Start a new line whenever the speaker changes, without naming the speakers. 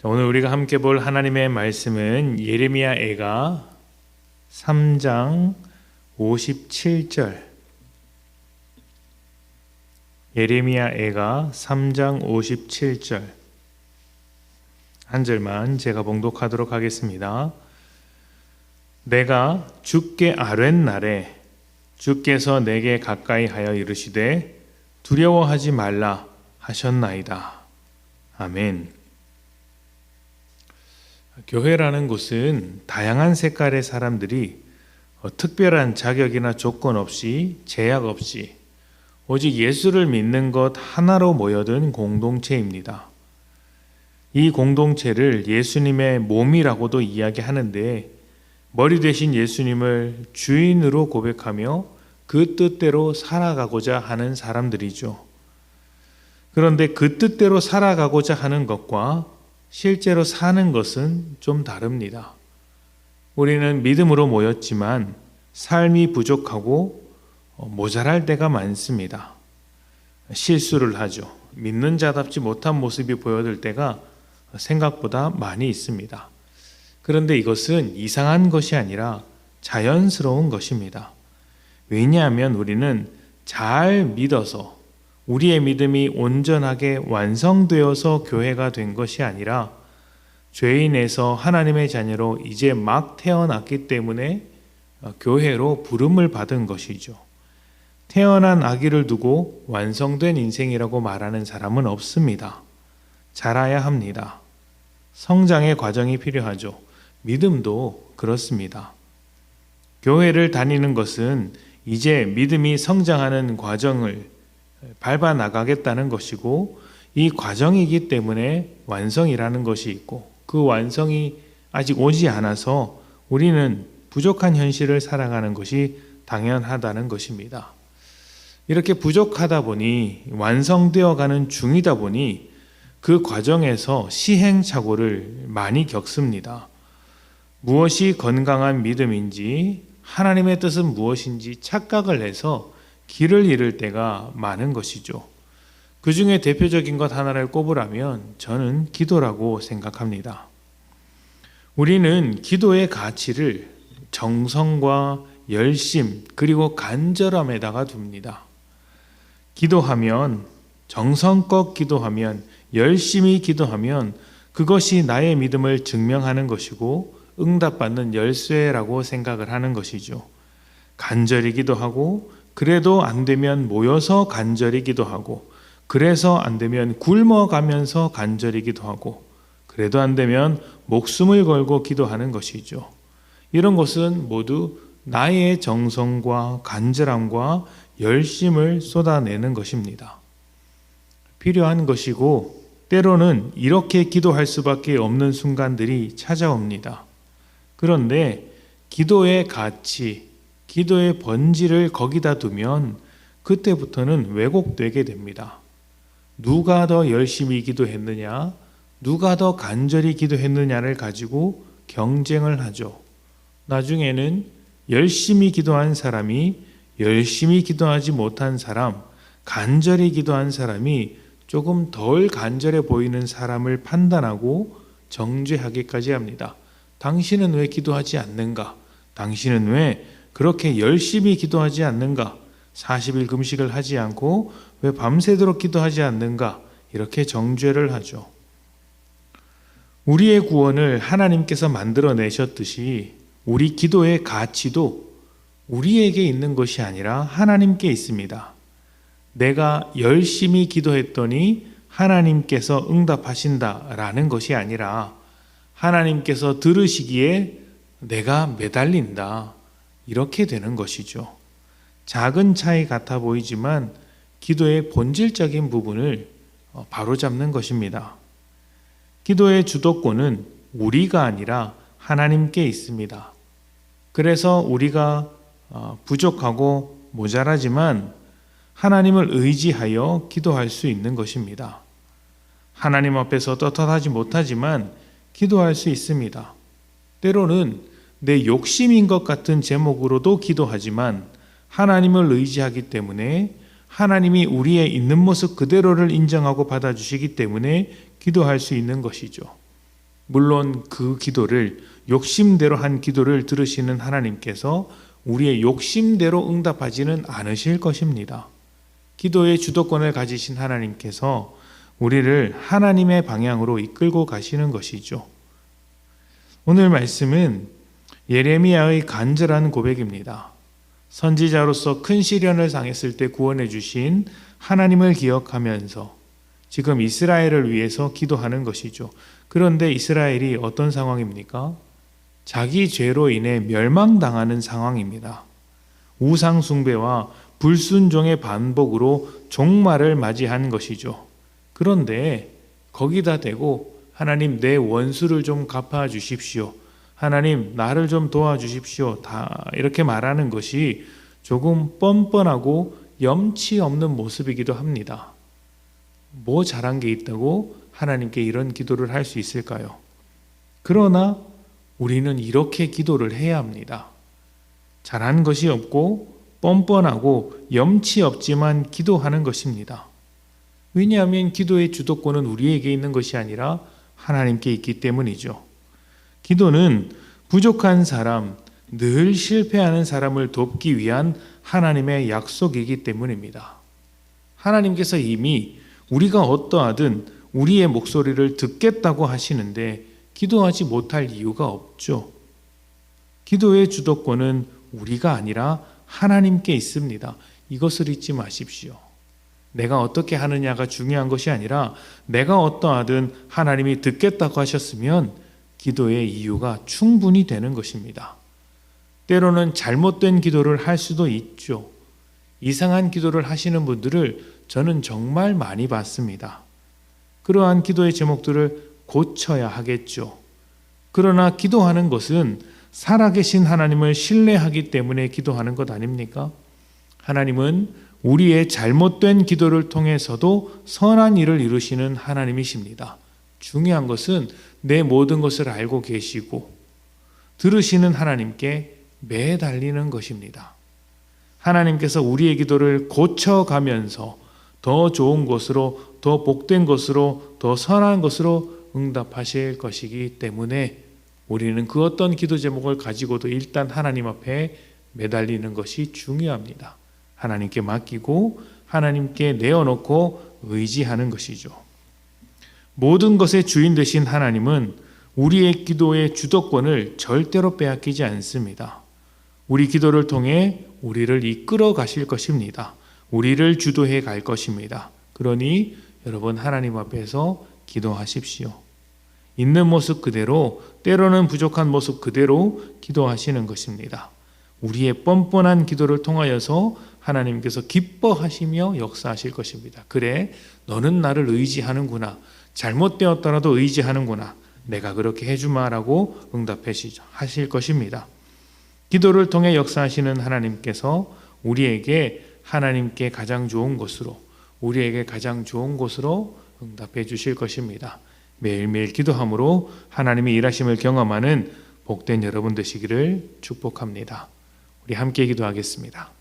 오늘 우리가 함께 볼 하나님의 말씀은 예레미야애가 3장 57절. 예레미야애가 3장 57절. 한 절만 제가 봉독하도록 하겠습니다. 내가 주께 아뢰는 날에 주께서 내게 가까이 하여 이르시되 두려워하지 말라 하셨나이다. 아멘. 교회라는 곳은 다양한 색깔의 사람들이 특별한 자격이나 조건 없이 제약 없이 오직 예수를 믿는 것 하나로 모여든 공동체입니다. 이 공동체를 예수님의 몸이라고도 이야기하는데 머리 되신 예수님을 주인으로 고백하며 그 뜻대로 살아가고자 하는 사람들이죠. 그런데 그 뜻대로 살아가고자 하는 것과 실제로 사는 것은 좀 다릅니다. 우리는 믿음으로 모였지만 삶이 부족하고 모자랄 때가 많습니다. 실수를 하죠. 믿는 자답지 못한 모습이 보여질 때가 생각보다 많이 있습니다. 그런데 이것은 이상한 것이 아니라 자연스러운 것입니다. 왜냐하면 우리는 잘 믿어서 우리의 믿음이 온전하게 완성되어서 교회가 된 것이 아니라 죄인에서 하나님의 자녀로 이제 막 태어났기 때문에 교회로 부름을 받은 것이죠. 태어난 아기를 두고 완성된 인생이라고 말하는 사람은 없습니다. 자라야 합니다. 성장의 과정이 필요하죠. 믿음도 그렇습니다. 교회를 다니는 것은 이제 믿음이 성장하는 과정을 밟아 나가겠다는 것이고 이 과정이기 때문에 완성이라는 것이 있고 그 완성이 아직 오지 않아서 우리는 부족한 현실을 살아가는 것이 당연하다는 것입니다. 이렇게 부족하다 보니 완성되어 가는 중이다 보니 그 과정에서 시행착오를 많이 겪습니다. 무엇이 건강한 믿음인지 하나님의 뜻은 무엇인지 착각을 해서 길을 잃을 때가 많은 것이죠. 그 중에 대표적인 것 하나를 꼽으라면 저는 기도라고 생각합니다. 우리는 기도의 가치를 정성과 열심 그리고 간절함에다가 둡니다. 기도하면 정성껏 기도하면 열심히 기도하면 그것이 나의 믿음을 증명하는 것이고 응답받는 열쇠라고 생각을 하는 것이죠. 간절히 기도하고 그래도 안 되면 모여서 간절히 기도하고 그래서 안 되면 굶어가면서 간절히 기도하고 그래도 안 되면 목숨을 걸고 기도하는 것이죠. 이런 것은 모두 나의 정성과 간절함과 열심을 쏟아내는 것입니다. 필요한 것이고 때로는 이렇게 기도할 수밖에 없는 순간들이 찾아옵니다. 그런데 기도의 가치, 기도의 본질을 거기다 두면 그때부터는 왜곡되게 됩니다. 누가 더 열심히 기도했느냐, 누가 더 간절히 기도했느냐를 가지고 경쟁을 하죠. 나중에는 열심히 기도한 사람이 열심히 기도하지 못한 사람, 간절히 기도한 사람이 조금 덜 간절해 보이는 사람을 판단하고 정죄하기까지 합니다. 당신은 왜 기도하지 않는가? 당신은 왜 그렇게 열심히 기도하지 않는가? 40일 금식을 하지 않고 왜 밤새도록 기도하지 않는가? 이렇게 정죄를 하죠. 우리의 구원을 하나님께서 만들어내셨듯이 우리 기도의 가치도 우리에게 있는 것이 아니라 하나님께 있습니다. 내가 열심히 기도했더니 하나님께서 응답하신다라는 것이 아니라 하나님께서 들으시기에 내가 매달린다. 이렇게 되는 것이죠. 작은 차이 같아 보이지만 기도의 본질적인 부분을 바로잡는 것입니다. 기도의 주도권은 우리가 아니라 하나님께 있습니다. 그래서 우리가 부족하고 모자라지만 하나님을 의지하여 기도할 수 있는 것입니다. 하나님 앞에서 떳떳하지 못하지만 기도할 수 있습니다. 때로는 내 욕심인 것 같은 제목으로도 기도하지만 하나님을 의지하기 때문에 하나님이 우리의 있는 모습 그대로를 인정하고 받아주시기 때문에 기도할 수 있는 것이죠. 물론 그 기도를 욕심대로 한 기도를 들으시는 하나님께서 우리의 욕심대로 응답하지는 않으실 것입니다. 기도의 주도권을 가지신 하나님께서 우리를 하나님의 방향으로 이끌고 가시는 것이죠. 오늘 말씀은 예레미야의 간절한 고백입니다. 선지자로서 큰 시련을 당했을 때 구원해 주신 하나님을 기억하면서 지금 이스라엘을 위해서 기도하는 것이죠. 그런데 이스라엘이 어떤 상황입니까? 자기 죄로 인해 멸망당하는 상황입니다. 우상 숭배와 불순종의 반복으로 종말을 맞이한 것이죠. 그런데 거기다 대고 하나님 내 원수를 좀 갚아주십시오. 하나님 나를 좀 도와주십시오. 다 이렇게 말하는 것이 조금 뻔뻔하고 염치 없는 모습이기도 합니다. 뭐 잘한 게 있다고 하나님께 이런 기도를 할 수 있을까요? 그러나 우리는 이렇게 기도를 해야 합니다. 잘한 것이 없고 뻔뻔하고 염치 없지만 기도하는 것입니다. 왜냐하면 기도의 주도권은 우리에게 있는 것이 아니라 하나님께 있기 때문이죠. 기도는 부족한 사람, 늘 실패하는 사람을 돕기 위한 하나님의 약속이기 때문입니다. 하나님께서 이미 우리가 어떠하든 우리의 목소리를 듣겠다고 하시는데 기도하지 못할 이유가 없죠. 기도의 주도권은 우리가 아니라 하나님께 있습니다. 이것을 잊지 마십시오. 내가 어떻게 하느냐가 중요한 것이 아니라 내가 어떠하든 하나님이 듣겠다고 하셨으면 기도의 이유가 충분히 되는 것입니다. 때로는 잘못된 기도를 할 수도 있죠. 이상한 기도를 하시는 분들을 저는 정말 많이 봤습니다. 그러한 기도의 제목들을 고쳐야 하겠죠. 그러나 기도하는 것은 살아계신 하나님을 신뢰하기 때문에 기도하는 것 아닙니까? 하나님은 우리의 잘못된 기도를 통해서도 선한 일을 이루시는 하나님이십니다. 중요한 것은 내 모든 것을 알고 계시고 들으시는 하나님께 매달리는 것입니다. 하나님께서 우리의 기도를 고쳐가면서 더 좋은 것으로, 더 복된 것으로, 더 선한 것으로 응답하실 것이기 때문에 우리는 그 어떤 기도 제목을 가지고도 일단 하나님 앞에 매달리는 것이 중요합니다. 하나님께 맡기고 하나님께 내어놓고 의지하는 것이죠. 모든 것의 주인 되신 하나님은 우리의 기도의 주도권을 절대로 빼앗기지 않습니다. 우리 기도를 통해 우리를 이끌어 가실 것입니다. 우리를 주도해 갈 것입니다. 그러니 여러분 하나님 앞에서 기도하십시오. 있는 모습 그대로, 때로는 부족한 모습 그대로 기도하시는 것입니다. 우리의 뻔뻔한 기도를 통하여서 하나님께서 기뻐하시며 역사하실 것입니다. 그래, 너는 나를 의지하는구나. 잘못되었더라도 의지하는구나. 내가 그렇게 해주마라고 응답하실 것입니다. 기도를 통해 역사하시는 하나님께서 우리에게 하나님께 가장 좋은 것으로, 우리에게 가장 좋은 것으로 응답해 주실 것입니다. 매일매일 기도함으로 하나님의 일하심을 경험하는 복된 여러분 되시기를 축복합니다. 우리 함께 기도하겠습니다.